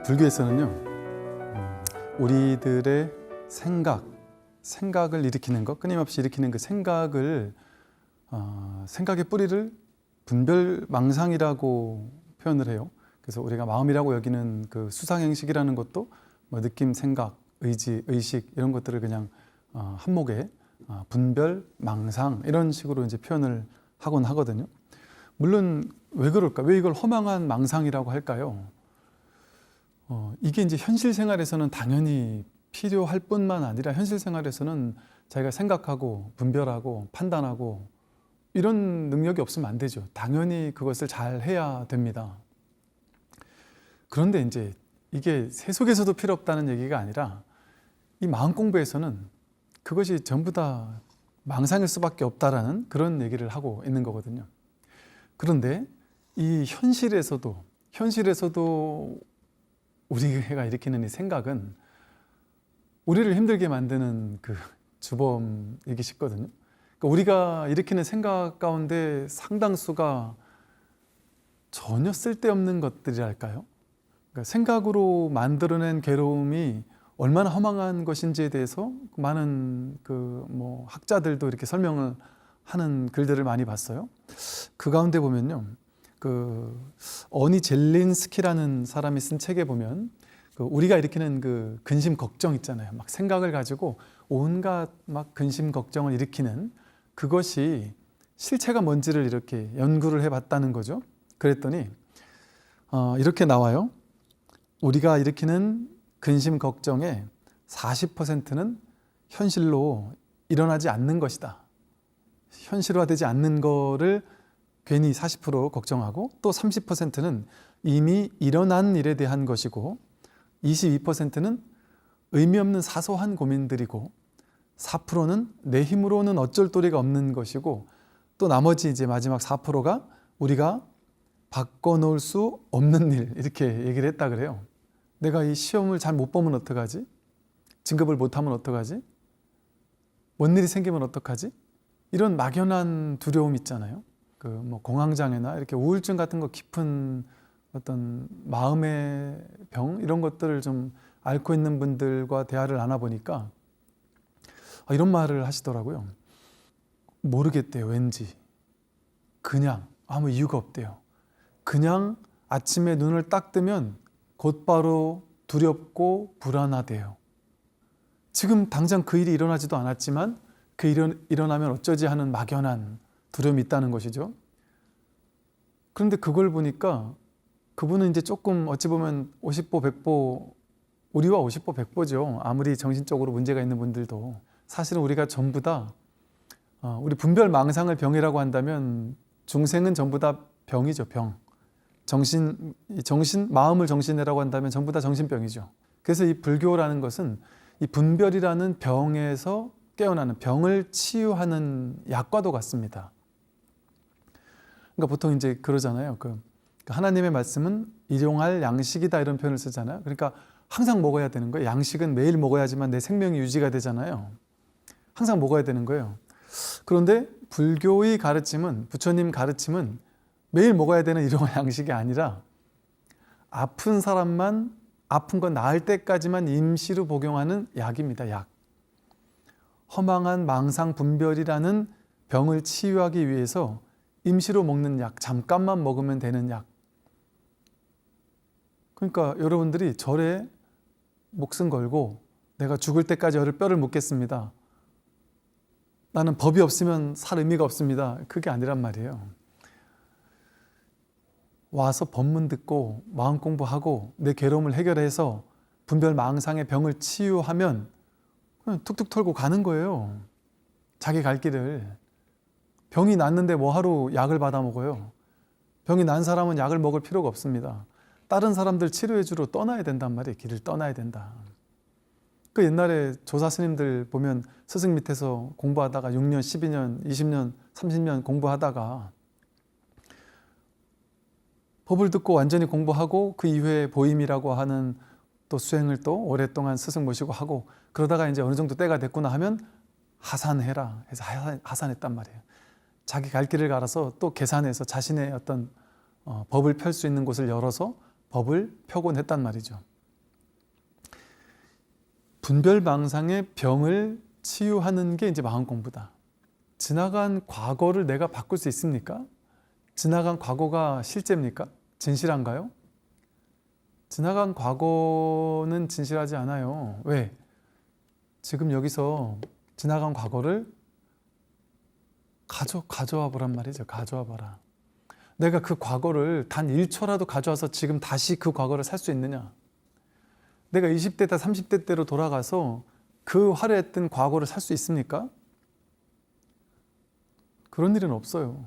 불교에서는요, 우리들의 생각을 일으키는 것, 끊임없이 일으키는 그 생각의 뿌리를 분별망상이라고 표현을 해요. 그래서 우리가 마음이라고 여기는 그 수상행식이라는 것도 뭐 느낌, 생각, 의지, 의식 이런 것들을 그냥 한목에 분별망상 이런 식으로 이제 표현을 하곤 하거든요. 물론 왜 그럴까? 왜 이걸 허망한 망상이라고 할까요? 이게 이제 현실 생활에서는 당연히 필요할 뿐만 아니라 현실 생활에서는 자기가 생각하고 분별하고 판단하고 이런 능력이 없으면 안 되죠. 당연히 그것을 잘 해야 됩니다. 그런데 이제 이게 세속에서도 필요 없다는 얘기가 아니라 이 마음 공부에서는 그것이 전부 다 망상일 수밖에 없다라는 그런 얘기를 하고 있는 거거든요. 그런데 이 현실에서도 우리가 일으키는 이 생각은 우리를 힘들게 만드는 그 주범이기 쉽거든요. 그러니까 우리가 일으키는 생각 가운데 상당수가 전혀 쓸데없는 것들이랄까요? 그러니까 생각으로 만들어낸 괴로움이 얼마나 허망한 것인지에 대해서 많은 학자들도 이렇게 설명을 하는 글들을 많이 봤어요. 그 가운데 보면요, 어니 젤린스키라는 사람이 쓴 책에 보면 우리가 일으키는 그 근심 걱정 있잖아요. 막 생각을 가지고 온갖 막 근심 걱정을 일으키는 그것이 실체가 뭔지를 이렇게 연구를 해봤다는 거죠. 그랬더니 이렇게 나와요. 우리가 일으키는 근심 걱정의 40%는 현실로 일어나지 않는 것이다. 현실화되지 않는 거를 괜히 40% 걱정하고, 또 30%는 이미 일어난 일에 대한 것이고, 22%는 의미 없는 사소한 고민들이고, 4%는 내 힘으로는 어쩔 도리가 없는 것이고, 또 나머지 이제 마지막 4%가 우리가 바꿔놓을 수 없는 일, 이렇게 얘기를 했다 그래요. 내가 이 시험을 잘 못 보면 어떡하지? 진급을 못하면 어떡하지? 뭔 일이 생기면 어떡하지? 이런 막연한 두려움 있잖아요. 공황장애나 이렇게 우울증 같은 거 깊은 어떤 마음의 병 이런 것들을 좀 앓고 있는 분들과 대화를 나눠보니까 이런 말을 하시더라고요. 모르겠대요. 왠지 그냥 아무 이유가 없대요. 그냥 아침에 눈을 딱 뜨면 곧바로 두렵고 불안하대요. 지금 당장 그 일이 일어나지도 않았지만 그 일이 일어나면 어쩌지 하는 막연한 두려움이 있다는 것이죠. 그런데 그걸 보니까 그분은 이제 조금 어찌 보면 50보 100보, 우리와 50보 100보죠. 아무리 정신적으로 문제가 있는 분들도 사실은 우리가 전부 다 우리 분별망상을 병이라고 한다면 중생은 전부 다 병이죠. 병. 마음을 정신이라고 한다면 전부 다 정신병이죠. 그래서 이 불교라는 것은 이 분별이라는 병에서 깨어나는, 병을 치유하는 약과도 같습니다. 그러니까 보통 이제 그러잖아요. 하나님의 말씀은 일용할 양식이다 이런 표현을 쓰잖아요. 그러니까 항상 먹어야 되는 거예요. 양식은 매일 먹어야지만 내 생명이 유지가 되잖아요. 항상 먹어야 되는 거예요. 그런데 불교의 가르침은, 부처님 가르침은 매일 먹어야 되는 일용할 양식이 아니라 아픈 사람만 아픈 건 나을 때까지만 임시로 복용하는 약입니다. 약. 허망한 망상 분별이라는 병을 치유하기 위해서 임시로 먹는 약, 잠깐만 먹으면 되는 약. 그러니까 여러분들이 절에 목숨 걸고 내가 죽을 때까지 뼈를 묻겠습니다. 나는 법이 없으면 살 의미가 없습니다. 그게 아니란 말이에요. 와서 법문 듣고 마음 공부하고 내 괴로움을 해결해서 분별망상의 병을 치유하면 그냥 툭툭 털고 가는 거예요. 자기 갈 길을. 병이 났는데 뭐하러 약을 받아 먹어요? 병이 난 사람은 약을 먹을 필요가 없습니다. 다른 사람들 치료해 주러 떠나야 된단 말이에요. 길을 떠나야 된다. 옛날에 조사 스님들 보면 스승 밑에서 공부하다가 6년, 12년, 20년, 30년 공부하다가 법을 듣고 완전히 공부하고 그 이후에 보임이라고 하는 또 수행을 또 오랫동안 스승 모시고 하고 그러다가 이제 어느 정도 때가 됐구나 하면 하산해라 해서 하산했단 말이에요. 자기 갈 길을 갈아서 또 계산해서 자신의 어떤 법을 펼 수 있는 곳을 열어서 법을 펴곤 했단 말이죠. 분별망상의 병을 치유하는 게 이제 마음 공부다. 지나간 과거를 내가 바꿀 수 있습니까? 지나간 과거가 실제입니까? 진실한가요? 지나간 과거는 진실하지 않아요. 왜? 지금 여기서 지나간 과거를 가져와 보란 말이죠. 가져와 봐라. 내가 그 과거를 단 1초라도 가져와서 지금 다시 그 과거를 살 수 있느냐? 내가 20대다 30대 때로 돌아가서 그 화려했던 과거를 살 수 있습니까? 그런 일은 없어요.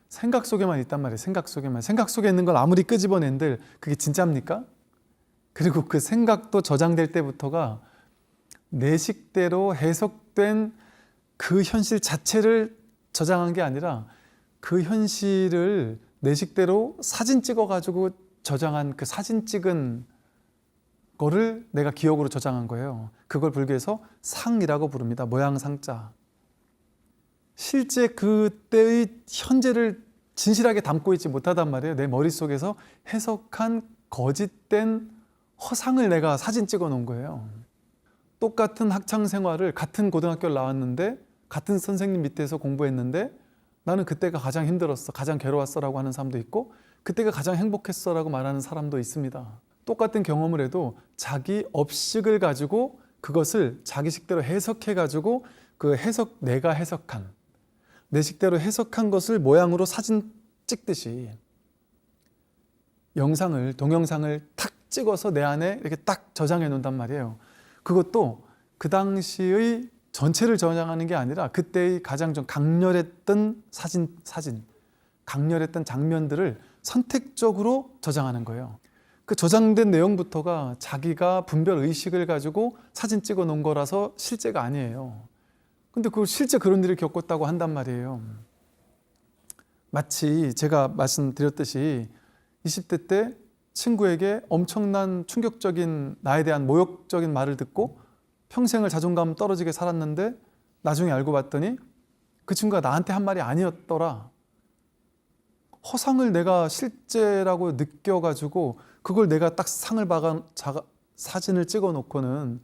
생각 속에만 있단 말이에요. 생각 속에만. 생각 속에 있는 걸 아무리 끄집어낸들 그게 진짜입니까? 그리고 그 생각도 저장될 때부터가 내 식대로 해석된 그 현실 자체를 저장한 게 아니라 그 현실을 내 식대로 사진 찍어가지고 저장한 그 사진 찍은 거를 내가 기억으로 저장한 거예요. 그걸 불교에서 상이라고 부릅니다. 모양상자. 실제 그때의 현재를 진실하게 담고 있지 못하단 말이에요. 내 머릿속에서 해석한 거짓된 허상을 내가 사진 찍어 놓은 거예요. 똑같은 학창생활을 같은 고등학교를 나왔는데 같은 선생님 밑에서 공부했는데 나는 그때가 가장 힘들었어, 가장 괴로웠어 라고 하는 사람도 있고 그때가 가장 행복했어 라고 말하는 사람도 있습니다. 똑같은 경험을 해도 자기 업식을 가지고 그것을 자기 식대로 해석해 가지고 그 내가 해석한 내 식대로 해석한 것을 모양으로 사진 찍듯이 동영상을 탁 찍어서 내 안에 이렇게 딱 저장해 놓는단 말이에요. 그것도 그 당시의 전체를 저장하는 게 아니라 그때의 가장 좀 강렬했던 사진, 강렬했던 장면들을 선택적으로 저장하는 거예요. 그 저장된 내용부터가 자기가 분별 의식을 가지고 사진 찍어 놓은 거라서 실제가 아니에요. 근데 그 실제 그런 일을 겪었다고 한단 말이에요. 마치 제가 말씀드렸듯이 20대 때 친구에게 엄청난 충격적인 나에 대한 모욕적인 말을 듣고 평생을 자존감 떨어지게 살았는데 나중에 알고 봤더니 그 친구가 나한테 한 말이 아니었더라. 허상을 내가 실제라고 느껴가지고 그걸 내가 딱 사진을 찍어 놓고는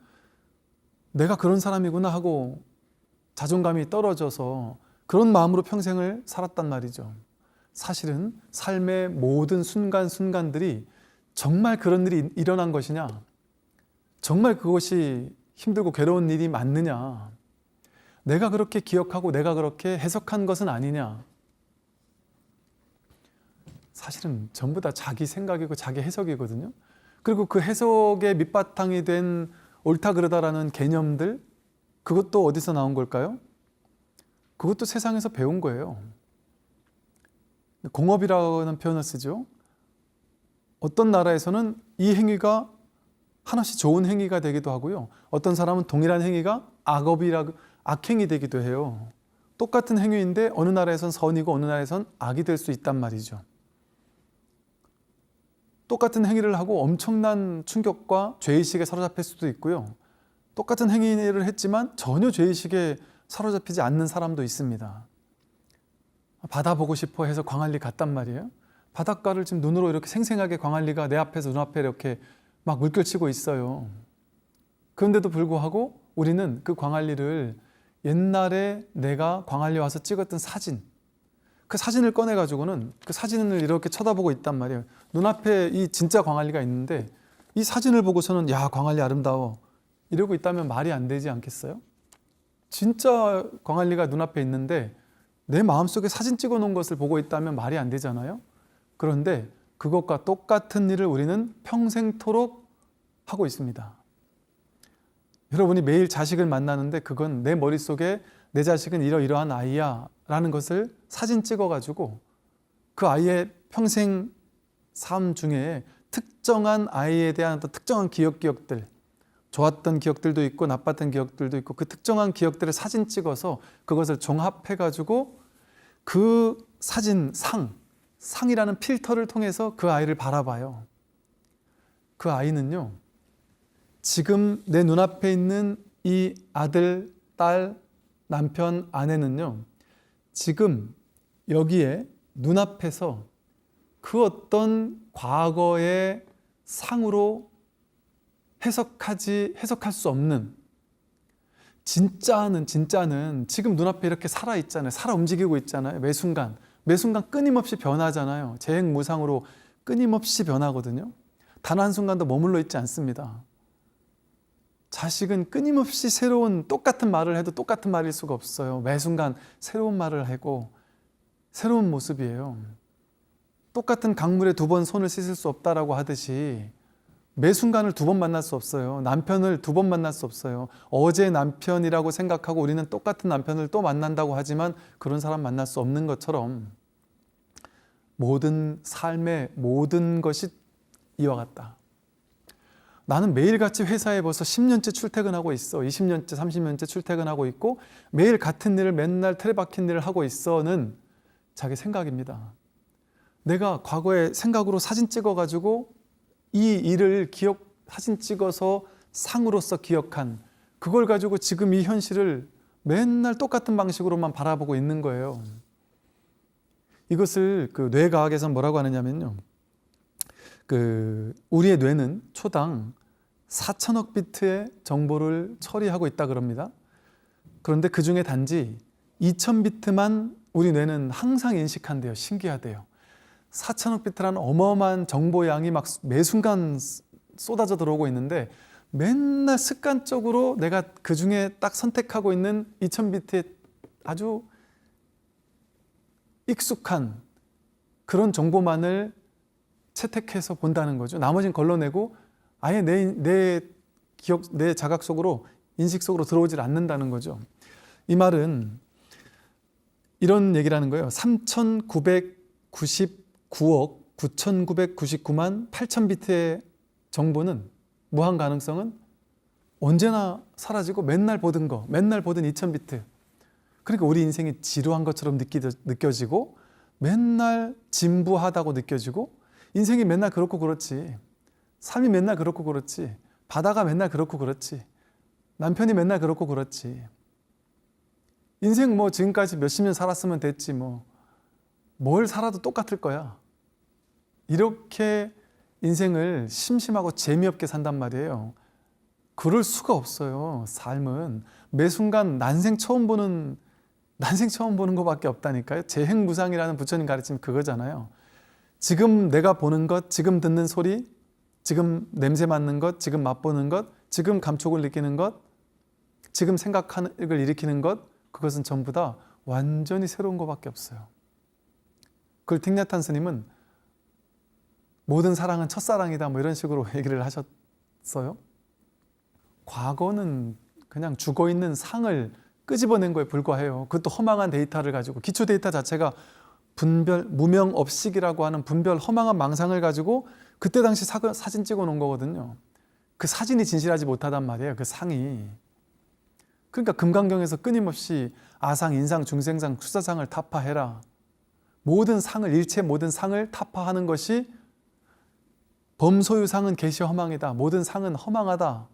내가 그런 사람이구나 하고 자존감이 떨어져서 그런 마음으로 평생을 살았단 말이죠. 사실은 삶의 모든 순간순간들이 정말 그런 일이 일어난 것이냐? 정말 그것이 힘들고 괴로운 일이 맞느냐? 내가 그렇게 기억하고 내가 그렇게 해석한 것은 아니냐? 사실은 전부 다 자기 생각이고 자기 해석이거든요. 그리고 그 해석의 밑바탕이 된 옳다 그르다라는 개념들, 그것도 어디서 나온 걸까요? 그것도 세상에서 배운 거예요. 공업이라는 표현을 쓰죠. 어떤 나라에서는 이 행위가 한없이 좋은 행위가 되기도 하고요. 어떤 사람은 동일한 행위가 악행이 되기도 해요. 똑같은 행위인데 어느 나라에선 선이고 어느 나라에선 악이 될 수 있단 말이죠. 똑같은 행위를 하고 엄청난 충격과 죄의식에 사로잡힐 수도 있고요. 똑같은 행위를 했지만 전혀 죄의식에 사로잡히지 않는 사람도 있습니다. 바다 보고 싶어 해서 광안리 갔단 말이에요. 바닷가를 지금 눈으로 이렇게 생생하게 광안리가 내 앞에서 눈앞에 이렇게 막 물결치고 있어요. 그런데도 불구하고 우리는 그 광안리를 옛날에 내가 광안리 와서 찍었던 사진, 그 사진을 꺼내가지고는 그 사진을 이렇게 쳐다보고 있단 말이에요. 눈앞에 이 진짜 광안리가 있는데 이 사진을 보고서는 야, 광안리 아름다워 이러고 있다면 말이 안 되지 않겠어요? 진짜 광안리가 눈앞에 있는데 내 마음속에 사진 찍어 놓은 것을 보고 있다면 말이 안 되잖아요. 그런데 그것과 똑같은 일을 우리는 평생토록 하고 있습니다. 여러분이 매일 자식을 만나는데 그건 내 머릿속에 내 자식은 이러이러한 아이야 라는 것을 사진 찍어가지고 그 아이의 평생 삶 중에 특정한 아이에 대한 특정한 기억들, 좋았던 기억들도 있고 나빴던 기억들도 있고 그 특정한 기억들을 사진 찍어서 그것을 종합해가지고 그 사진 상이라는 필터를 통해서 그 아이를 바라봐요. 그 아이는요, 지금 내 눈앞에 있는 이 아들, 딸, 남편, 아내는요, 지금 여기에 눈앞에서 그 어떤 과거의 상으로 해석할 수 없는, 진짜는 지금 눈앞에 이렇게 살아 있잖아요. 살아 움직이고 있잖아요. 매 순간 끊임없이 변하잖아요. 재행무상으로 끊임없이 변하거든요. 단 한순간도 머물러 있지 않습니다. 자식은 끊임없이 똑같은 말을 해도 똑같은 말일 수가 없어요. 매 순간 새로운 말을 하고 새로운 모습이에요. 똑같은 강물에 2번 손을 씻을 수 없다라고 하듯이 매 순간을 2번 만날 수 없어요. 남편을 2번 만날 수 없어요. 어제 남편이라고 생각하고 우리는 똑같은 남편을 또 만난다고 하지만 그런 사람 만날 수 없는 것처럼 모든 삶의 모든 것이 이와 같다. 나는 매일같이 회사에 벌써 10년째 출퇴근하고 있어. 20년째, 30년째 출퇴근하고 있고 매일 같은 일을 맨날 틀에박힌 일을 하고 있어는 자기 생각입니다. 내가 과거에 생각으로 사진 찍어가지고 이 일을 사진 찍어서 상으로서 기억한 그걸 가지고 지금 이 현실을 맨날 똑같은 방식으로만 바라보고 있는 거예요. 이것을 뇌과학에서는 뭐라고 하느냐면요. 우리의 뇌는 초당 4천억 비트의 정보를 처리하고 있다 그럽니다. 그런데 그 중에 단지 2천 비트만 우리 뇌는 항상 인식한대요. 신기하대요. 4천억 비트라는 어마어마한 정보량이 막 매 순간 쏟아져 들어오고 있는데 맨날 습관적으로 내가 그 중에 딱 선택하고 있는 2천 비트의 아주 익숙한 그런 정보만을 채택해서 본다는 거죠. 나머지는 걸러내고 아예 내 자각 속으로, 인식 속으로 들어오질 않는다는 거죠. 이 말은 이런 얘기라는 거예요. 3,999억 9,999만 8천 비트의 정보는, 무한 가능성은 언제나 사라지고 맨날 보던 2천 비트. 그러니까 우리 인생이 지루한 것처럼 느껴지고 맨날 진부하다고 느껴지고 인생이 맨날 그렇고 그렇지. 삶이 맨날 그렇고 그렇지. 바다가 맨날 그렇고 그렇지. 남편이 맨날 그렇고 그렇지. 인생 지금까지 몇십 년 살았으면 됐지 뭘 살아도 똑같을 거야. 이렇게 인생을 심심하고 재미없게 산단 말이에요. 그럴 수가 없어요. 삶은 매 순간 난생 처음 보는 것밖에 없다니까요. 재행무상이라는 부처님 가르침이 그거잖아요. 지금 내가 보는 것, 지금 듣는 소리, 지금 냄새 맡는 것, 지금 맛보는 것, 지금 감촉을 느끼는 것, 지금 생각을 일으키는 것, 그것은 전부 다 완전히 새로운 것밖에 없어요. 그걸 틱냐탄 스님은 모든 사랑은 첫사랑이다 이런 식으로 얘기를 하셨어요. 과거는 그냥 죽어있는 상을 끄집어낸 거에 불과해요. 그것도 허망한 데이터를 가지고, 기초 데이터 자체가 무명업식이라고 하는 분별 허망한 망상을 가지고 그때 당시 사진 찍어 놓은 거거든요. 그 사진이 진실하지 못하단 말이에요. 그 상이. 그러니까 금강경에서 끊임없이 아상, 인상, 중생상, 수사상을 타파해라. 일체 모든 상을 타파하는 것이 범소유상은 계시 허망이다. 모든 상은 허망하다.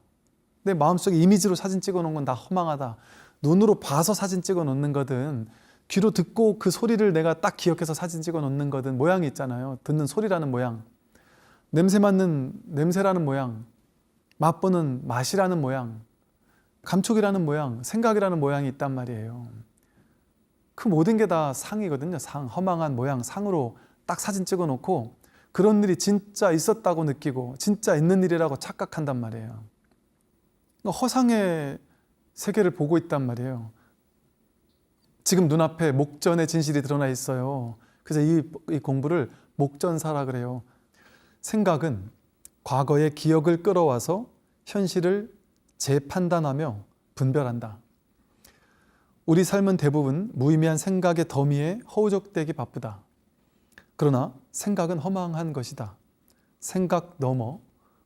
내 마음속에 이미지로 사진 찍어 놓은 건 다 허망하다. 눈으로 봐서 사진 찍어 놓는 거든, 귀로 듣고 그 소리를 내가 딱 기억해서 사진 찍어 놓는 거든 모양이 있잖아요. 듣는 소리라는 모양, 냄새 맡는 냄새라는 모양, 맛보는 맛이라는 모양, 감촉이라는 모양, 생각이라는 모양이 있단 말이에요. 그 모든 게 다 상이거든요. 상, 허망한 모양, 상으로 딱 사진 찍어 놓고 그런 일이 진짜 있었다고 느끼고 진짜 있는 일이라고 착각한단 말이에요. 허상의 세계를 보고 있단 말이에요. 지금 눈앞에 목전의 진실이 드러나 있어요. 그래서 이 공부를 목전사라 그래요. 생각은 과거의 기억을 끌어와서 현실을 재판단하며 분별한다. 우리 삶은 대부분 무의미한 생각의 더미에 허우적대기 바쁘다. 그러나 생각은 허망한 것이다. 생각 넘어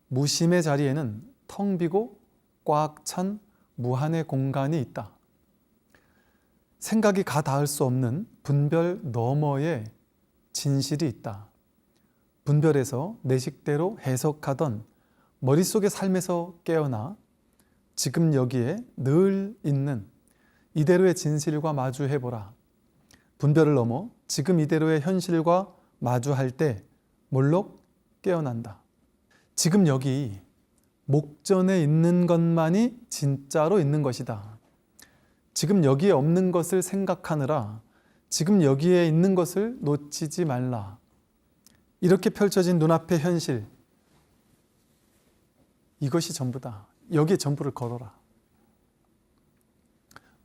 무심의 자리에는 텅 비고 꽉 찬 무한의 공간이 있다. 생각이 가 닿을 수 없는 분별 너머에 진실이 있다. 분별에서 내 식대로 해석하던 머릿속의 삶에서 깨어나 지금 여기에 늘 있는 이대로의 진실과 마주해보라. 분별을 넘어 지금 이대로의 현실과 마주할 때 몰록 깨어난다. 지금 여기 목전에 있는 것만이 진짜로 있는 것이다. 지금 여기에 없는 것을 생각하느라 지금 여기에 있는 것을 놓치지 말라. 이렇게 펼쳐진 눈앞의 현실, 이것이 전부다. 여기에 전부를 걸어라.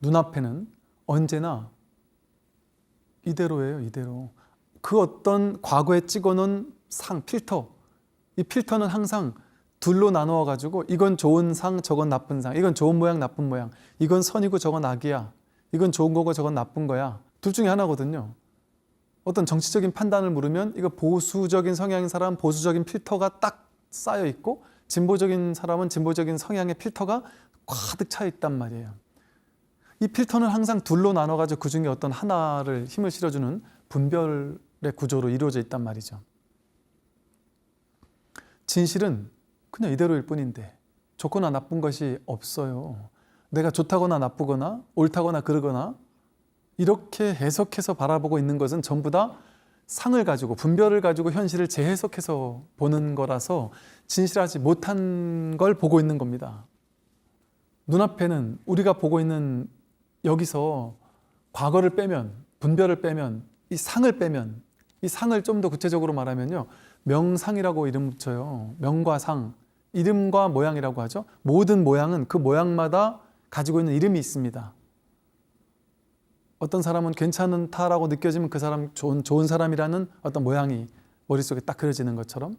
눈앞에는 언제나 이대로예요, 이대로. 그 어떤 과거에 찍어놓은 상, 필터, 이 필터는 항상 둘로 나누어 가지고 이건 좋은 상, 저건 나쁜 상, 이건 좋은 모양, 나쁜 모양, 이건 선이고 저건 악이야, 이건 좋은 거고 저건 나쁜 거야. 둘 중에 하나거든요. 어떤 정치적인 판단을 물으면 이거 보수적인 성향인 사람, 보수적인 필터가 딱 쌓여 있고, 진보적인 사람은 진보적인 성향의 필터가 가득 차 있단 말이에요. 이 필터는 항상 둘로 나눠가지고 그 중에 어떤 하나를 힘을 실어주는 분별의 구조로 이루어져 있단 말이죠. 진실은 그냥 이대로일 뿐인데 좋거나 나쁜 것이 없어요. 내가 좋다거나 나쁘거나 옳다거나 그르거나 이렇게 해석해서 바라보고 있는 것은 전부 다 상을 가지고, 분별을 가지고 현실을 재해석해서 보는 거라서 진실하지 못한 걸 보고 있는 겁니다. 눈앞에는 우리가 보고 있는, 여기서 과거를 빼면, 분별을 빼면, 이 상을 빼면, 이 상을 좀 더 구체적으로 말하면요, 명상이라고 이름 붙여요. 명과 상, 이름과 모양이라고 하죠. 모든 모양은 그 모양마다 가지고 있는 이름이 있습니다. 어떤 사람은 괜찮다라고 느껴지면 그 사람 좋은 사람이라는 어떤 모양이 머릿속에 딱 그려지는 것처럼,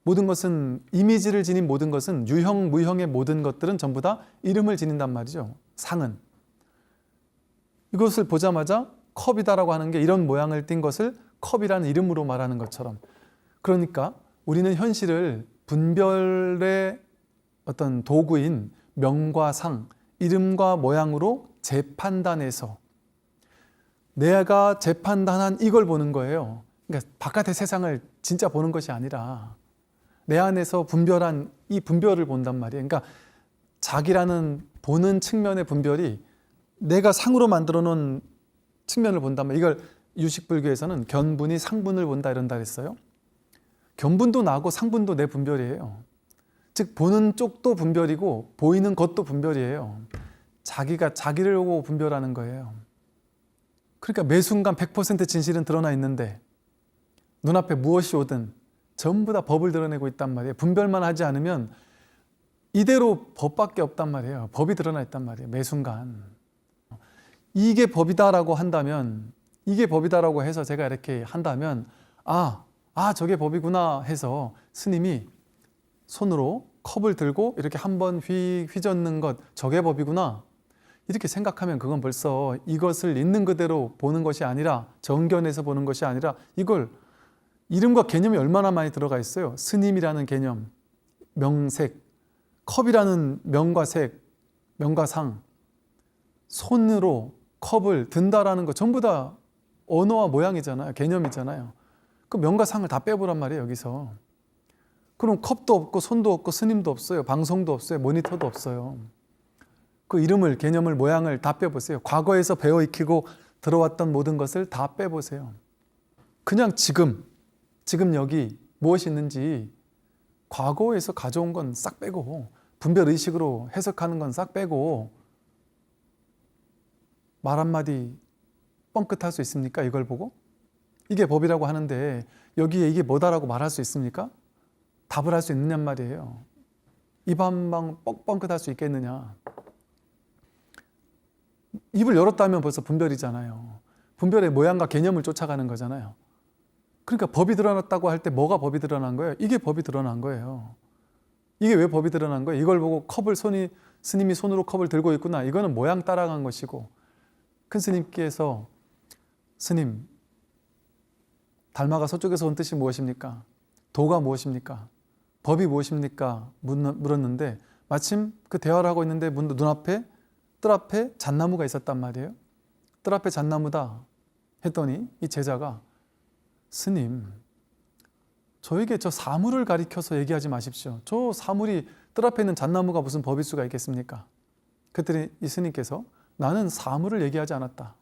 모든 것은, 이미지를 지닌 모든 것은, 유형, 무형의 모든 것들은 전부 다 이름을 지닌단 말이죠. 상은. 이것을 보자마자 컵이다라고 하는 게 이런 모양을 띈 것을 컵이라는 이름으로 말하는 것처럼, 그러니까 우리는 현실을 분별의 어떤 도구인 명과 상, 이름과 모양으로 재판단해서 내가 재판단한 이걸 보는 거예요. 그러니까 바깥의 세상을 진짜 보는 것이 아니라 내 안에서 분별한 이 분별을 본단 말이에요. 그러니까 자기라는 보는 측면의 분별이 내가 상으로 만들어 놓은 측면을 본단 말이에요. 이걸 유식불교에서는 견분이 상분을 본다 이런다 그랬어요. 견분도 나고 상분도 내 분별이에요. 즉 보는 쪽도 분별이고 보이는 것도 분별이에요. 자기가 자기를 보고 분별하는 거예요. 그러니까 매 순간 100% 진실은 드러나 있는데 눈앞에 무엇이 오든 전부 다 법을 드러내고 있단 말이에요. 분별만 하지 않으면 이대로 법밖에 없단 말이에요. 법이 드러나 있단 말이에요. 매 순간. 이게 법이다라고 한다면, 이게 법이다라고 해서 제가 이렇게 한다면 저게 법이구나 해서 스님이 손으로 컵을 들고 이렇게 한번 휘젓는 것, 저게 법이구나 이렇게 생각하면 그건 벌써 이것을 있는 그대로 보는 것이 아니라, 정견해서 보는 것이 아니라, 이걸 이름과 개념이 얼마나 많이 들어가 있어요. 스님이라는 개념, 명색, 컵이라는 명과 색, 명과 상, 손으로 컵을 든다라는 거 전부 다 언어와 모양이잖아요. 개념이잖아요. 그 명과 상을 다 빼보란 말이에요, 여기서. 그럼 컵도 없고 손도 없고 스님도 없어요. 방송도 없어요. 모니터도 없어요. 그 이름을, 개념을, 모양을 다 빼보세요. 과거에서 배워 익히고 들어왔던 모든 것을 다 빼보세요. 그냥 지금 여기 무엇이 있는지 과거에서 가져온 건 싹 빼고, 분별의식으로 해석하는 건 싹 빼고, 말 한마디 뻥끗할 수 있습니까? 이걸 보고? 이게 법이라고 하는데 여기에 이게 뭐다라고 말할 수 있습니까? 답을 할 수 있느냐 말이에요. 입 한 방 뻥끗할 수 있겠느냐? 입을 열었다면 벌써 분별이잖아요. 분별의 모양과 개념을 쫓아가는 거잖아요. 그러니까 법이 드러났다고 할 때 뭐가 법이 드러난 거예요? 이게 법이 드러난 거예요. 이게 왜 법이 드러난 거예요? 이걸 보고 스님이 손으로 컵을 들고 있구나. 이거는 모양 따라간 것이고, 큰 스님께서 스님, 달마가 서쪽에서 온 뜻이 무엇입니까? 도가 무엇입니까? 법이 무엇입니까? 물었는데 마침 그 대화를 하고 있는데 눈앞에, 뜰 앞에 잣나무가 있었단 말이에요. 뜰 앞에 잣나무다 했더니 이 제자가, 스님, 저에게 저 사물을 가리켜서 얘기하지 마십시오. 저 사물이, 뜰 앞에 있는 잣나무가 무슨 법일 수가 있겠습니까? 그랬더니 이 스님께서, 나는 사물을 얘기하지 않았다.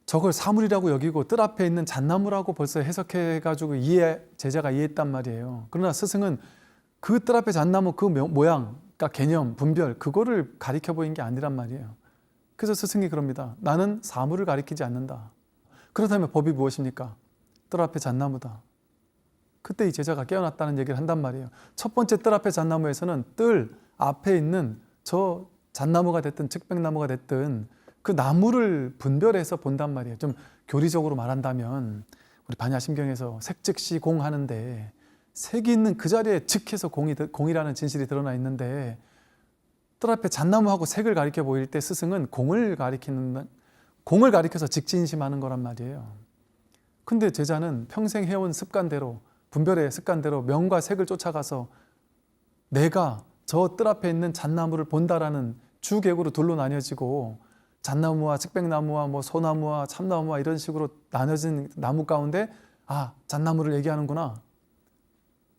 저걸 사물이라고 여기고 뜰 앞에 있는 잣나무라고 벌써 해석해가지고 제자가 이해했단 말이에요. 그러나 스승은 그 뜰 앞에 잣나무 그 모양, 그러니까 개념, 분별 그거를 가리켜 보인 게 아니란 말이에요. 그래서 스승이 그럽니다. 나는 사물을 가리키지 않는다. 그렇다면 법이 무엇입니까? 뜰 앞에 잣나무다. 그때 이 제자가 깨어났다는 얘기를 한단 말이에요. 첫 번째 뜰 앞에 잣나무에서는 뜰 앞에 있는 저 잣나무가 됐든 측백나무가 됐든 그 나무를 분별해서 본단 말이에요. 좀 교리적으로 말한다면 우리 반야심경에서 색즉시 공 하는데 색이 있는 그 자리에 즉해서 공이라는 진실이 드러나 있는데 뜰 앞에 잣나무하고 색을 가리켜 보일 때 스승은 공을 가리켜서 직진심하는 거란 말이에요. 근데 제자는 평생 해온 습관대로 분별의 습관대로 명과 색을 쫓아가서 내가 저 뜰 앞에 있는 잣나무를 본다라는 주객으로 둘로 나뉘어지고 잣나무와 측백나무와 뭐 소나무와 참나무와 이런 식으로 나눠진 나무 가운데 아 잣나무를 얘기하는구나,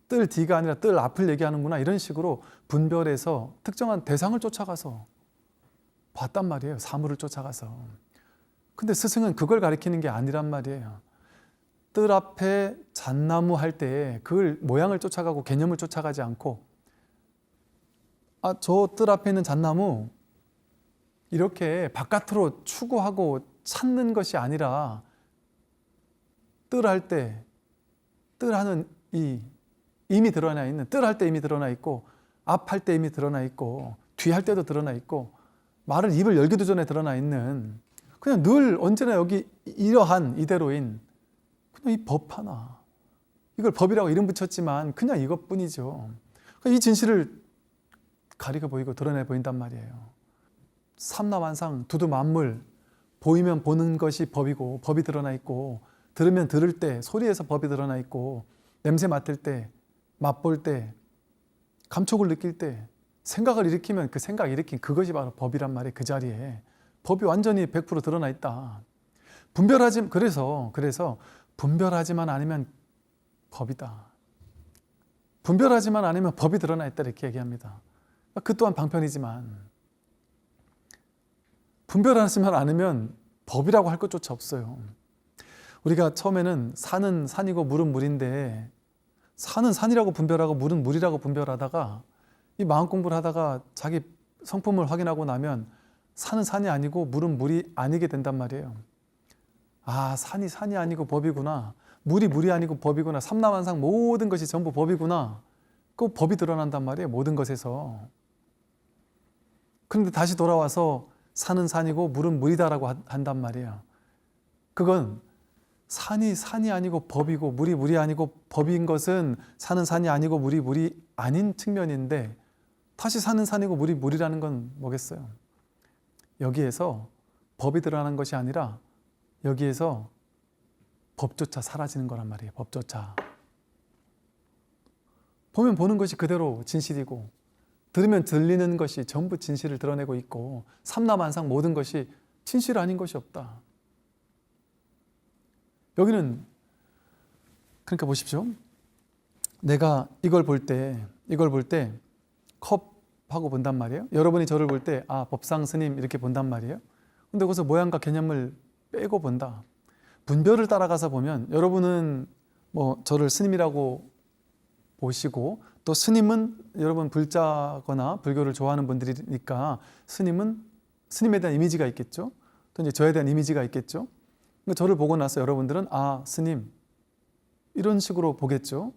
뜰 뒤가 아니라 뜰 앞을 얘기하는구나, 이런 식으로 분별해서 특정한 대상을 쫓아가서 봤단 말이에요. 사물을 쫓아가서. 근데 스승은 그걸 가리키는 게 아니란 말이에요. 뜰 앞에 잣나무 할 때 그걸 모양을 쫓아가고 개념을 쫓아가지 않고 아, 저 뜰 앞에 있는 잣나무 이렇게 바깥으로 추구하고 찾는 것이 아니라 뜰 할 때 뜰 하는 이미 드러나 있는, 뜰 할 때 이미 드러나 있고 앞 할 때 이미 드러나 있고 뒤 할 때도 드러나 있고 말을 입을 열기도 전에 드러나 있는 그냥 늘 언제나 여기 이러한 이대로인 그냥 이 법 하나, 이걸 법이라고 이름 붙였지만 그냥 이것뿐이죠. 이 진실을 가리켜 보이고 드러내 보인단 말이에요. 삼라만상 두두만물, 보이면 보는 것이 법이고 법이 드러나 있고 들으면 들을 때 소리에서 법이 드러나 있고 냄새 맡을 때, 맛볼 때, 감촉을 느낄 때, 생각을 일으키면 그 생각 일으킨 그것이 바로 법이란 말이에요. 그 자리에 법이 완전히 100% 드러나 있다. 그래서 분별하지만 않으면 법이다. 분별하지만 않으면 법이 드러나 있다 이렇게 얘기합니다. 그 또한 방편이지만 분별하지만 않으면 법이라고 할 것조차 없어요. 우리가 처음에는 산은 산이고 물은 물인데 산은 산이라고 분별하고 물은 물이라고 분별하다가 이 마음 공부를 하다가 자기 성품을 확인하고 나면 산은 산이 아니고 물은 물이 아니게 된단 말이에요. 아, 산이 산이 아니고 법이구나. 물이 물이 아니고 법이구나. 삼라만상 모든 것이 전부 법이구나. 그 법이 드러난단 말이에요. 모든 것에서. 그런데 다시 돌아와서 산은 산이고 물은 물이다라고 한단 말이에요. 그건 산이 산이 아니고 법이고 물이 물이 아니고 법인 것은 산은 산이 아니고 물이 물이 아닌 측면인데 다시 산은 산이고 물이 물이라는 건 뭐겠어요? 여기에서 법이 드러나는 것이 아니라 여기에서 법조차 사라지는 거란 말이에요. 법조차. 보면 보는 것이 그대로 진실이고 들으면 들리는 것이 전부 진실을 드러내고 있고 삼라만상 모든 것이 진실 아닌 것이 없다. 여기는 그러니까 보십시오. 내가 이걸 볼 때 컵하고 본단 말이에요. 여러분이 저를 볼 때 아, 법상 스님 이렇게 본단 말이에요. 근데 거기서 모양과 개념을 빼고 본다. 분별을 따라가서 보면 여러분은 뭐 저를 스님이라고 보시고 또 스님은 여러분 불자거나 불교를 좋아하는 분들이니까 스님에 대한 이미지가 있겠죠. 또 이제 저에 대한 이미지가 있겠죠. 그러니까 저를 보고 나서 여러분들은 아, 스님 이런 식으로 보겠죠.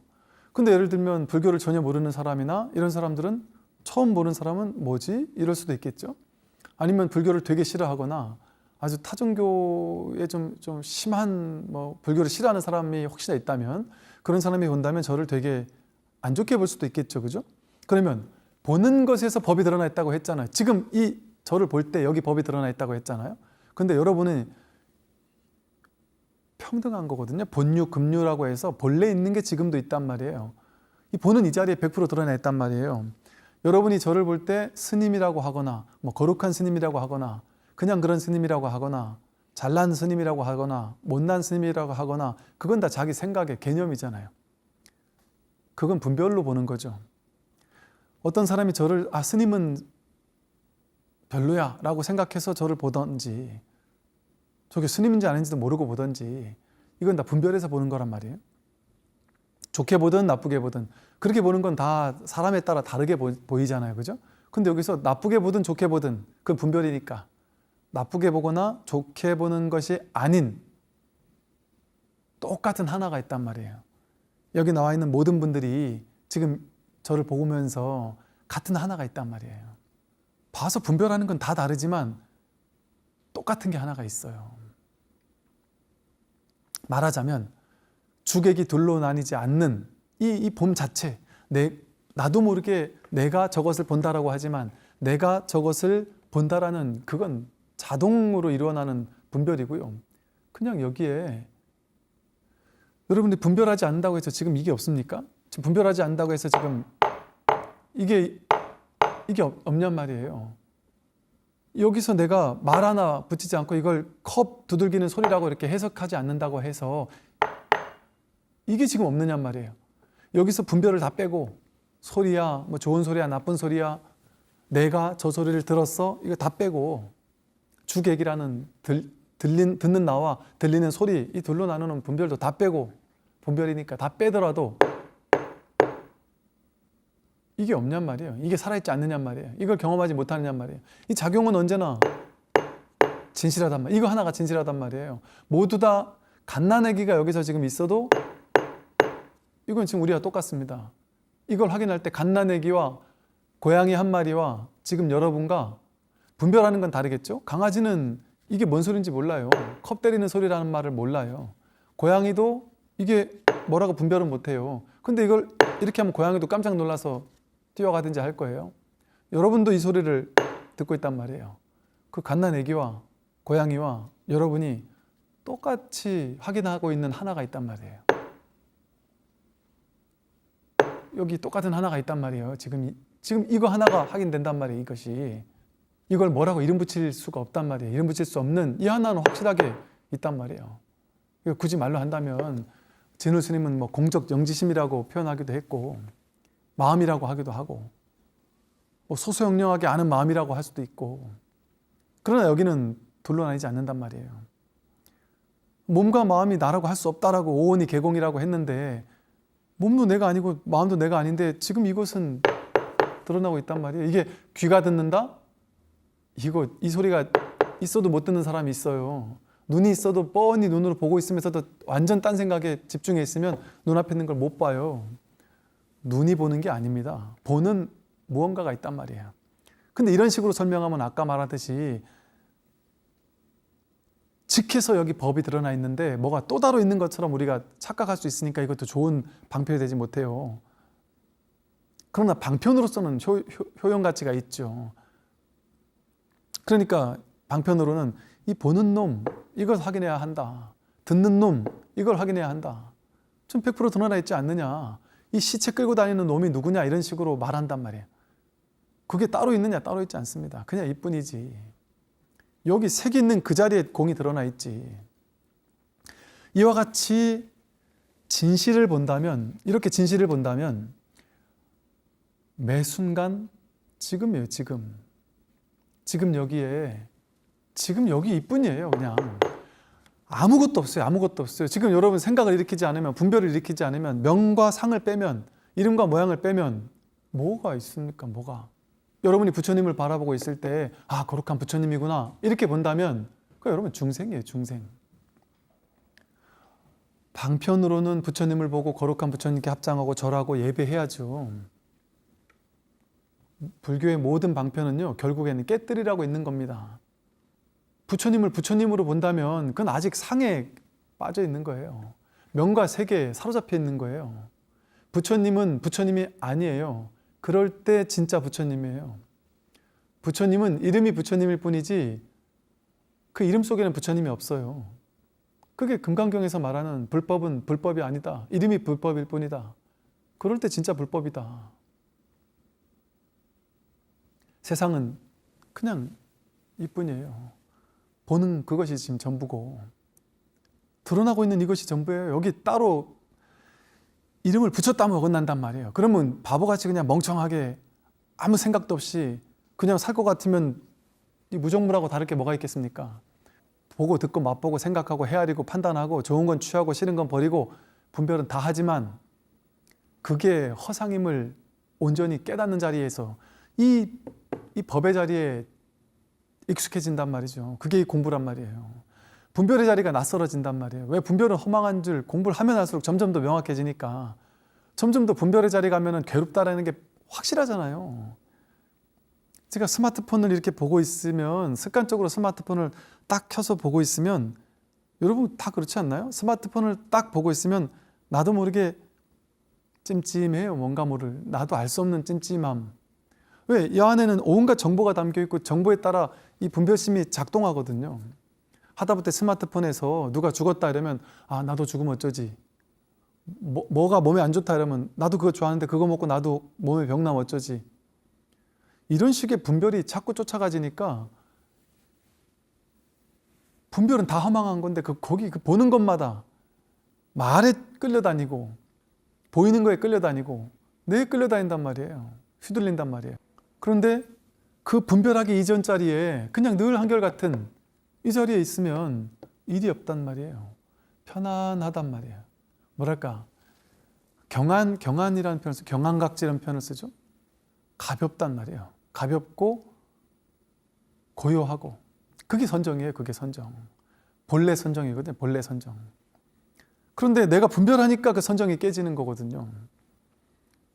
근데 예를 들면 불교를 전혀 모르는 사람이나 이런 사람들은 처음 보는 사람은 뭐지? 이럴 수도 있겠죠. 아니면 불교를 되게 싫어하거나 아주 타종교에 좀 심한 뭐 불교를 싫어하는 사람이 혹시나 있다면 그런 사람이 본다면 저를 되게 안 좋게 볼 수도 있겠죠. 그죠? 그러면 보는 것에서 법이 드러나 있다고 했잖아요. 지금 이 저를 볼 때 여기 법이 드러나 있다고 했잖아요. 근데 여러분은 평등한 거거든요. 본유, 금유라고 해서 본래 있는 게 지금도 있단 말이에요. 이 보는 이 자리에 100% 드러나 있단 말이에요. 여러분이 저를 볼 때 스님이라고 하거나 뭐 거룩한 스님이라고 하거나 그냥 그런 스님이라고 하거나 잘난 스님이라고 하거나 못난 스님이라고 하거나 그건 다 자기 생각의 개념이잖아요. 그건 분별로 보는 거죠. 어떤 사람이 저를 아, 스님은 별로야 라고 생각해서 저를 보던지 저게 스님인지 아닌지도 모르고 보든지 이건 다 분별해서 보는 거란 말이에요. 좋게 보든 나쁘게 보든 그렇게 보는 건 다 사람에 따라 다르게 보이잖아요. 그죠? 근데 여기서 나쁘게 보든 좋게 보든 그건 분별이니까 나쁘게 보거나 좋게 보는 것이 아닌 똑같은 하나가 있단 말이에요. 여기 나와 있는 모든 분들이 지금 저를 보면서 같은 하나가 있단 말이에요. 봐서 분별하는 건 다 다르지만 똑같은 게 하나가 있어요. 말하자면 주객이 둘로 나뉘지 않는 이 봄 자체, 나도 모르게 내가 저것을 본다라고 하지만 내가 저것을 본다라는 그건 자동으로 일어나는 분별이고요. 그냥 여기에 여러분들이 분별하지 않는다고 해서 지금 이게 없습니까? 지금 분별하지 않는다고 해서 지금 이게 없냔 말이에요. 여기서 내가 말 하나 붙이지 않고 이걸 컵 두들기는 소리라고 이렇게 해석하지 않는다고 해서 이게 지금 없느냔 말이에요. 여기서 분별을 다 빼고 소리야, 뭐 좋은 소리야, 나쁜 소리야, 내가 저 소리를 들었어, 이거 다 빼고 주객이라는 듣는 나와 들리는 소리, 이 둘로 나누는 분별도 다 빼고 분별이니까 다 빼더라도 이게 없냔 말이에요. 이게 살아있지 않느냔 말이에요. 이걸 경험하지 못하느냔 말이에요. 이 작용은 언제나 진실하단 말이에요. 이거 하나가 진실하단 말이에요. 모두 다 갓난아기가 여기서 지금 있어도 이건 지금 우리와 똑같습니다. 이걸 확인할 때 갓난아기와 고양이 한 마리와 지금 여러분과 분별하는 건 다르겠죠? 강아지는 이게 뭔 소리인지 몰라요. 컵 때리는 소리라는 말을 몰라요. 고양이도 이게 뭐라고 분별은 못해요. 근데 이걸 이렇게 하면 고양이도 깜짝 놀라서 뛰어가든지 할 거예요. 여러분도 이 소리를 듣고 있단 말이에요. 그 갓난아기와 고양이와 여러분이 똑같이 확인하고 있는 하나가 있단 말이에요. 여기 똑같은 하나가 있단 말이에요. 지금 이거 하나가 확인된단 말이에요. 이것이 이걸 뭐라고 이름 붙일 수가 없단 말이에요. 이름 붙일 수 없는 이 하나는 확실하게 있단 말이에요. 이거 굳이 말로 한다면 진울 스님은 뭐 공적 영지심이라고 표현하기도 했고 마음이라고 하기도 하고 뭐 소소영령하게 아는 마음이라고 할 수도 있고 그러나 여기는 둘로 나뉘지 않는단 말이에요. 몸과 마음이 나라고 할 수 없다라고 오온이 개공이라고 했는데 몸도 내가 아니고 마음도 내가 아닌데 지금 이것은 드러나고 있단 말이에요. 이게 귀가 듣는다? 이 소리가 있어도 못 듣는 사람이 있어요. 눈이 있어도 뻔히 눈으로 보고 있으면서도 완전 딴 생각에 집중해 있으면 눈앞에 있는 걸 못 봐요. 눈이 보는 게 아닙니다. 보는 무언가가 있단 말이에요. 근데 이런 식으로 설명하면 아까 말하듯이 직해서 여기 법이 드러나 있는데 뭐가 또 다른 있는 것처럼 우리가 착각할 수 있으니까 이것도 좋은 방편이 되지 못해요. 그러나 방편으로서는 효용 가치가 있죠. 그러니까 방편으로는 이 보는 놈 이걸 확인해야 한다. 듣는 놈 이걸 확인해야 한다. 좀 100% 드러나 있지 않느냐. 이 시체 끌고 다니는 놈이 누구냐 이런 식으로 말한단 말이에요. 그게 따로 있느냐? 따로 있지 않습니다. 그냥 이뿐이지. 여기 색이 있는 그 자리에 공이 드러나 있지. 이와 같이 진실을 본다면 이렇게 진실을 본다면 매 순간 지금이에요. 지금 여기에 지금 여기 이뿐이에요. 그냥 아무것도 없어요. 아무것도 없어요. 지금 여러분 생각을 일으키지 않으면 분별을 일으키지 않으면 명과 상을 빼면 이름과 모양을 빼면 뭐가 있습니까? 뭐가? 여러분이 부처님을 바라보고 있을 때 아 거룩한 부처님이구나 이렇게 본다면 그 여러분 중생이에요. 중생. 방편으로는 부처님을 보고 거룩한 부처님께 합장하고 절하고 예배해야죠. 불교의 모든 방편은요 결국에는 깨뜨리라고 있는 겁니다. 부처님을 부처님으로 본다면 그건 아직 상에 빠져 있는 거예요. 명과 세계에 사로잡혀 있는 거예요. 부처님은 부처님이 아니에요. 그럴 때 진짜 부처님이에요. 부처님은 이름이 부처님일 뿐이지 그 이름 속에는 부처님이 없어요. 그게 금강경에서 말하는 불법은 불법이 아니다. 이름이 불법일 뿐이다. 그럴 때 진짜 불법이다. 세상은 그냥 이뿐이에요. 보는 그것이 지금 전부고 드러나고 있는 이것이 전부예요. 여기 따로 이름을 붙였다면 어긋난단 말이에요. 그러면 바보같이 그냥 멍청하게 아무 생각도 없이 그냥 살 것 같으면 이 무정물하고 다를 게 뭐가 있겠습니까? 보고 듣고 맛보고 생각하고 헤아리고 판단하고 좋은 건 취하고 싫은 건 버리고 분별은 다 하지만 그게 허상임을 온전히 깨닫는 자리에서 이 법의 자리에 익숙해진단 말이죠. 그게 이 공부란 말이에요. 분별의 자리가 낯설어진단 말이에요. 왜? 분별은 허망한 줄 공부를 하면 할수록 점점 더 명확해지니까 점점 더 분별의 자리 가면은 괴롭다라는 게 확실하잖아요. 제가 스마트폰을 이렇게 보고 있으면 습관적으로 스마트폰을 딱 켜서 보고 있으면 여러분 다 그렇지 않나요? 스마트폰을 딱 보고 있으면 나도 모르게 찜찜해요. 뭔가 모를 나도 알 수 없는 찜찜함. 왜? 이 안에는 온갖 정보가 담겨 있고 정보에 따라 이 분별심이 작동하거든요. 하다못해 스마트폰에서 누가 죽었다 이러면 아 나도 죽으면 어쩌지. 뭐가 몸에 안 좋다 이러면 나도 그거 좋아하는데 그거 먹고 나도 몸에 병 나면 어쩌지. 이런 식의 분별이 자꾸 쫓아가지니까 분별은 다 허망한 건데 거기 보는 것마다 말에 끌려다니고 보이는 거에 끌려다니고 뇌에 끌려다닌단 말이에요. 휘둘린단 말이에요. 그런데 그 분별하기 이전 자리에 그냥 늘 한결같은 이 자리에 있으면 일이 없단 말이에요. 편안하단 말이에요. 뭐랄까 경안이라는 표현을 경안각지라는 표현을 쓰죠. 가볍단 말이에요. 가볍고 고요하고 그게 선정이에요. 그게 선정. 본래 선정이거든요. 본래 선정. 그런데 내가 분별하니까 그 선정이 깨지는 거거든요.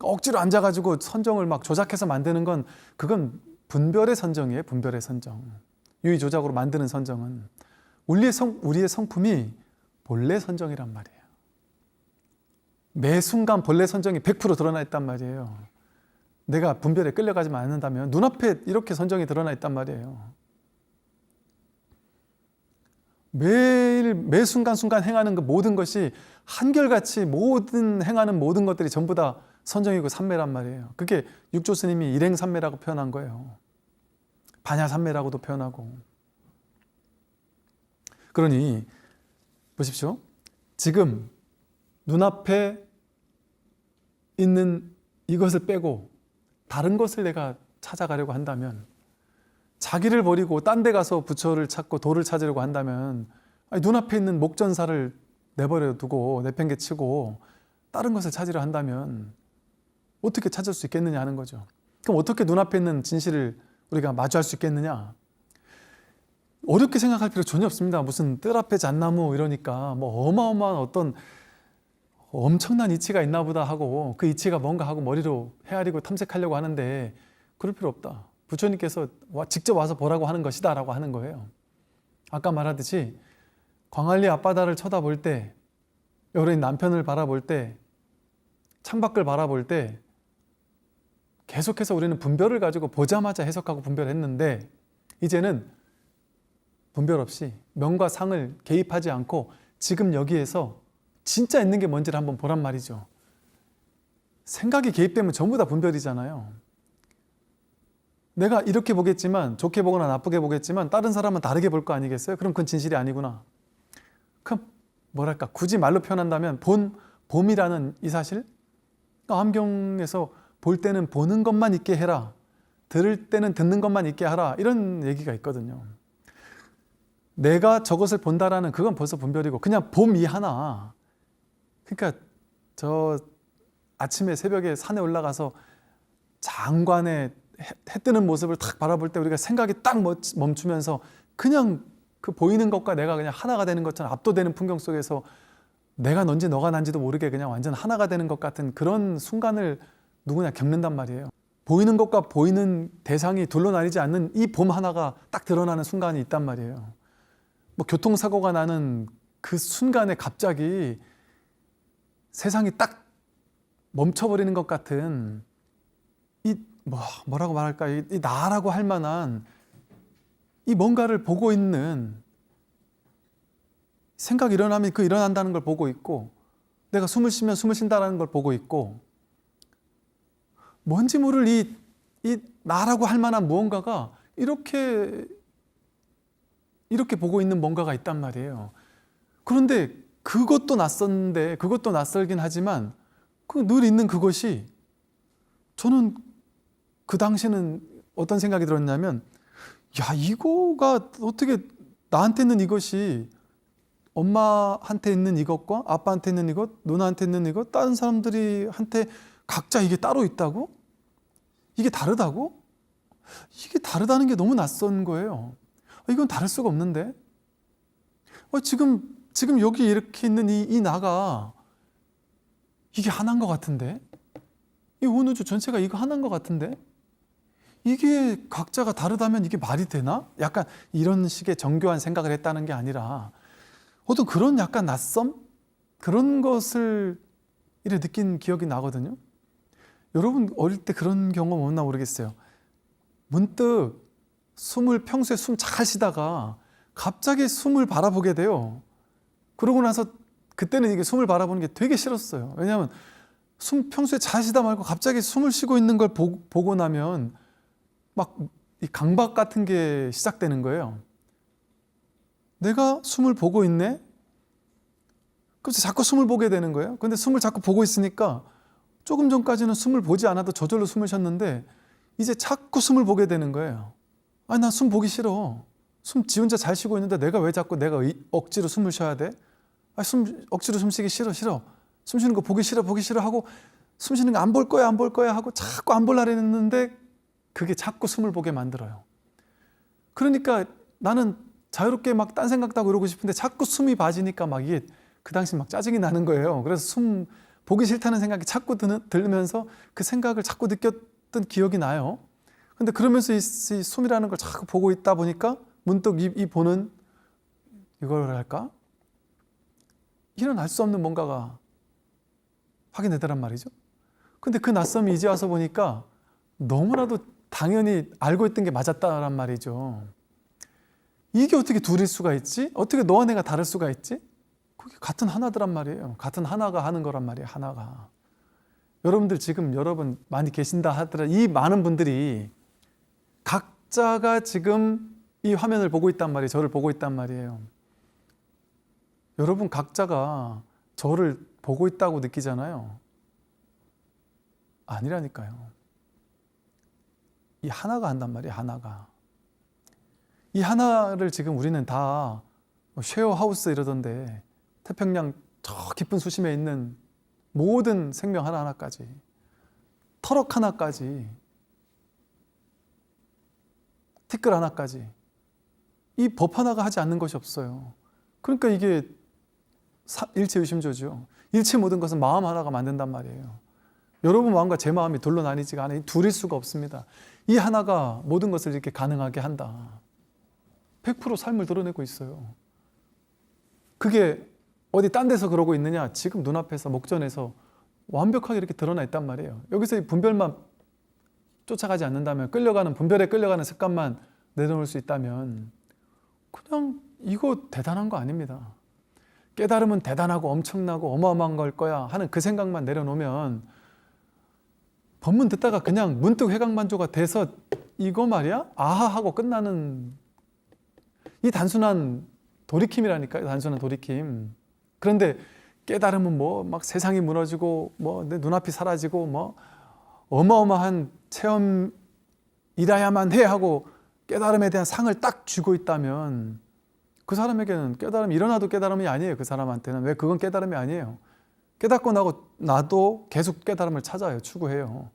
억지로 앉아가지고 선정을 막 조작해서 만드는 건 그건 분별의 선정이에요. 분별의 선정. 유의조작으로 만드는 선정은 우리의 성품이 본래 선정이란 말이에요. 매 순간 본래 선정이 100% 드러나 있단 말이에요. 내가 분별에 끌려가지만 않는다면 눈앞에 이렇게 선정이 드러나 있단 말이에요. 매일 매 순간순간 행하는 그 모든 것이 한결같이 행하는 모든 것들이 전부 다 선정이고 삼매란 말이에요. 그게 육조 스님이 일행삼매라고 표현한 거예요. 반야삼매라고도 표현하고. 그러니 보십시오. 지금 눈앞에 있는 이것을 빼고 다른 것을 내가 찾아가려고 한다면 자기를 버리고 딴 데 가서 부처를 찾고 도를 찾으려고 한다면 눈앞에 있는 목전사를 내버려 두고 내팽개치고 다른 것을 찾으려 한다면 어떻게 찾을 수 있겠느냐 하는 거죠. 그럼 어떻게 눈앞에 있는 진실을 우리가 마주할 수 있겠느냐? 어렵게 생각할 필요 전혀 없습니다. 무슨 뜰 앞에 잣나무 이러니까 뭐 어마어마한 어떤 엄청난 이치가 있나 보다 하고 그 이치가 뭔가 하고 머리로 헤아리고 탐색하려고 하는데 그럴 필요 없다. 부처님께서 직접 와서 보라고 하는 것이다 라고 하는 거예요. 아까 말하듯이 광안리 앞바다를 쳐다볼 때 여러분 남편을 바라볼 때 창밖을 바라볼 때 계속해서 우리는 분별을 가지고 보자마자 해석하고 분별했는데 이제는 분별 없이 명과 상을 개입하지 않고 지금 여기에서 진짜 있는 게 뭔지를 한번 보란 말이죠. 생각이 개입되면 전부 다 분별이잖아요. 내가 이렇게 보겠지만 좋게 보거나 나쁘게 보겠지만 다른 사람은 다르게 볼 거 아니겠어요? 그럼 그건 진실이 아니구나. 그럼 뭐랄까 굳이 말로 표현한다면 봄이라는 이 사실 함경에서 볼 때는 보는 것만 있게 해라. 들을 때는 듣는 것만 있게 하라. 이런 얘기가 있거든요. 내가 저것을 본다라는 그건 벌써 분별이고 그냥 봄이 하나. 그러니까 저 아침에 새벽에 산에 올라가서 장관의 해 뜨는 모습을 탁 바라볼 때 우리가 생각이 딱 멈추면서 그냥 그 보이는 것과 내가 그냥 하나가 되는 것처럼 압도되는 풍경 속에서 내가 넌지 너가 난지도 모르게 그냥 완전 하나가 되는 것 같은 그런 순간을 누구나 겪는단 말이에요. 보이는 것과 보이는 대상이 둘로 나뉘지 않는 이 봄 하나가 딱 드러나는 순간이 있단 말이에요. 뭐 교통사고가 나는 그 순간에 갑자기 세상이 딱 멈춰버리는 것 같은 뭐라고 말할까? 이 나라고 할 만한 이 뭔가를 보고 있는 생각이 일어나면 그 일어난다는 걸 보고 있고 내가 숨을 쉬면 숨을 쉰다는 걸 보고 있고 뭔지 모를 이 나라고 할 만한 무언가가 이렇게 보고 있는 뭔가가 있단 말이에요. 그런데 그것도 낯섰는데 그것도 낯설긴 하지만 그 늘 있는 그것이 저는 그 당시에는 어떤 생각이 들었냐면 야 이거가 어떻게 나한테 있는 이것이 엄마한테 있는 이것과 아빠한테 있는 이것, 누나한테 있는 이것, 다른 사람들이 한테 각자 이게 따로 있다고? 이게 다르다고? 이게 다르다는 게 너무 낯선 거예요. 이건 다를 수가 없는데? 지금 여기 이렇게 있는 이 나가 이게 하나인 것 같은데? 이 온 우주 전체가 이거 하나인 것 같은데? 이게 각자가 다르다면 이게 말이 되나? 약간 이런 식의 정교한 생각을 했다는 게 아니라 어떤 그런 약간 낯섦? 그런 것을 이래 느낀 기억이 나거든요. 여러분 어릴 때 그런 경험 없나 모르겠어요. 문득 평소에 숨 잘 쉬다가 갑자기 숨을 바라보게 돼요. 그러고 나서 그때는 이게 숨을 바라보는 게 되게 싫었어요. 왜냐하면 평소에 잘 쉬다 말고 갑자기 숨을 쉬고 있는 걸 보고 나면 막 이 강박 같은 게 시작되는 거예요. 내가 숨을 보고 있네? 그래서 자꾸 숨을 보게 되는 거예요. 근데 숨을 자꾸 보고 있으니까 조금 전까지는 숨을 보지 않아도 저절로 숨을 쉬었는데 이제 자꾸 숨을 보게 되는 거예요. 아니, 난 숨 보기 싫어. 지 혼자 잘 쉬고 있는데 내가 억지로 숨을 쉬어야 돼? 억지로 숨 쉬기 싫어. 숨 쉬는 거 보기 싫어 하고 숨 쉬는 거 안 볼 거야 하고 자꾸 안 보려고 했는데 그게 자꾸 숨을 보게 만들어요. 그러니까 나는 자유롭게 막 딴 생각도 하고 이러고 싶은데 자꾸 숨이 빠지니까 막 이게 그 당시 막 짜증이 나는 거예요. 그래서 숨 보기 싫다는 생각이 자꾸 들면서 그 생각을 자꾸 느꼈던 기억이 나요. 근데 그러면서 이 숨이라는 걸 자꾸 보고 있다 보니까 문득 이 보는 이걸 할까? 이런 알 수 없는 뭔가가 확인되더란 말이죠. 근데 그 낯섦이 이제 와서 보니까 너무나도 당연히 알고 있던 게 맞았다란 말이죠. 이게 어떻게 둘일 수가 있지? 어떻게 너와 내가 다를 수가 있지? 그게 같은 하나더란 말이에요. 같은 하나가 하는 거란 말이에요. 하나가. 여러분들 지금 여러분 많이 계신다 하더라도 이 많은 분들이 각자가 지금 이 화면을 보고 있단 말이에요. 저를 보고 있단 말이에요. 여러분 각자가 저를 보고 있다고 느끼잖아요. 아니라니까요. 이 하나가 한단 말이에요. 하나가. 이 하나를 지금 우리는 다 쉐어하우스 이러던데 태평양 저 깊은 수심에 있는 모든 생명 하나하나까지 터럭 하나까지 티끌 하나까지 이 법 하나가 하지 않는 것이 없어요. 그러니까 이게 일체의심조죠. 일체 모든 것은 마음 하나가 만든단 말이에요. 여러분 마음과 제 마음이 둘로 나뉘지가 않아요. 둘일 수가 없습니다. 이 하나가 모든 것을 이렇게 가능하게 한다. 100% 삶을 드러내고 있어요. 그게 어디 딴 데서 그러고 있느냐? 지금 눈앞에서 목전에서 완벽하게 이렇게 드러나 있단 말이에요. 여기서 이 분별만 쫓아가지 않는다면 분별에 끌려가는 습관만 내려놓을 수 있다면 그냥 이거 대단한 거 아닙니다. 깨달음은 대단하고 엄청나고 어마어마한 걸 거야 하는 그 생각만 내려놓으면 법문 듣다가 그냥 문득 회광만조가 돼서 이거 말이야? 아하 하고 끝나는 이 단순한 돌이킴이라니까요. 단순한 돌이킴. 그런데 깨달음은 뭐 막 세상이 무너지고 뭐 내 눈앞이 사라지고 뭐 어마어마한 체험이라야만 해 하고 깨달음에 대한 상을 딱 쥐고 있다면 그 사람에게는 깨달음이 일어나도 깨달음이 아니에요. 그 사람한테는. 왜? 그건 깨달음이 아니에요. 깨닫고 나도 계속 깨달음을 찾아요. 추구해요.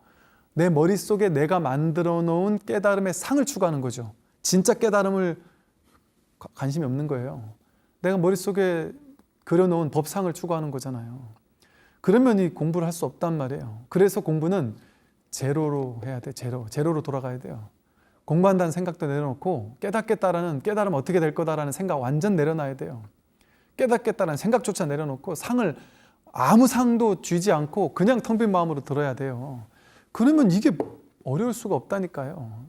내 머릿속에 내가 만들어 놓은 깨달음의 상을 추구하는 거죠. 진짜 깨달음을 관심이 없는 거예요. 내가 머릿속에 그려놓은 법상을 추구하는 거잖아요. 그러면 이 공부를 할 수 없단 말이에요. 그래서 공부는 제로로 해야 돼. 제로로 돌아가야 돼요. 공부한다는 생각도 내려놓고 깨닫겠다라는 깨달으면 어떻게 될 거다라는 생각 완전 내려놔야 돼요. 깨닫겠다라는 생각조차 내려놓고 상을 아무 상도 쥐지 않고 그냥 텅 빈 마음으로 들어야 돼요. 그러면 이게 어려울 수가 없다니까요.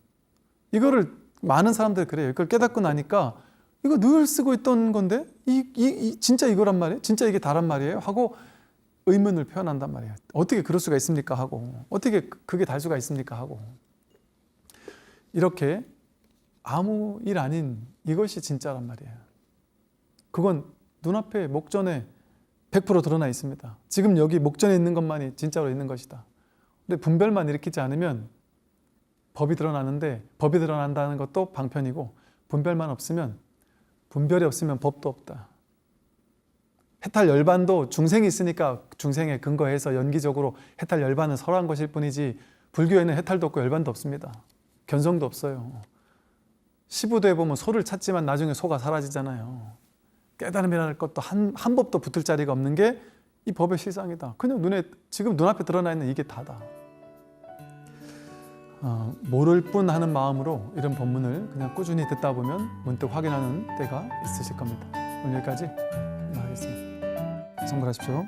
이거를 많은 사람들이 그래요. 이걸 깨닫고 나니까 이거 늘 쓰고 있던 건데 진짜 이거란 말이에요? 진짜 이게 다란 말이에요? 하고 의문을 표현한단 말이에요. 어떻게 그럴 수가 있습니까? 하고 어떻게 그게 달 수가 있습니까? 하고 이렇게 아무 일 아닌 이것이 진짜란 말이에요. 그건 눈앞에 목전에 100% 드러나 있습니다. 지금 여기 목전에 있는 것만이 진짜로 있는 것이다. 근데 분별만 일으키지 않으면 법이 드러나는데 법이 드러난다는 것도 방편이고 분별만 없으면 분별이 없으면 법도 없다. 해탈 열반도 중생이 있으니까 중생에 근거해서 연기적으로 해탈 열반은 설한 것일 뿐이지 불교에는 해탈도 없고 열반도 없습니다. 견성도 없어요. 시부도에 보면 소를 찾지만 나중에 소가 사라지잖아요. 깨달음이라는 것도 한 법도 붙을 자리가 없는 게 이 법의 실상이다. 그냥 지금 눈앞에 드러나 있는 이게 다다. 모를 뿐 하는 마음으로 이런 법문을 그냥 꾸준히 듣다 보면 문득 확인하는 때가 있으실 겁니다. 오늘 여기까지 하겠습니다. 성불하십시오.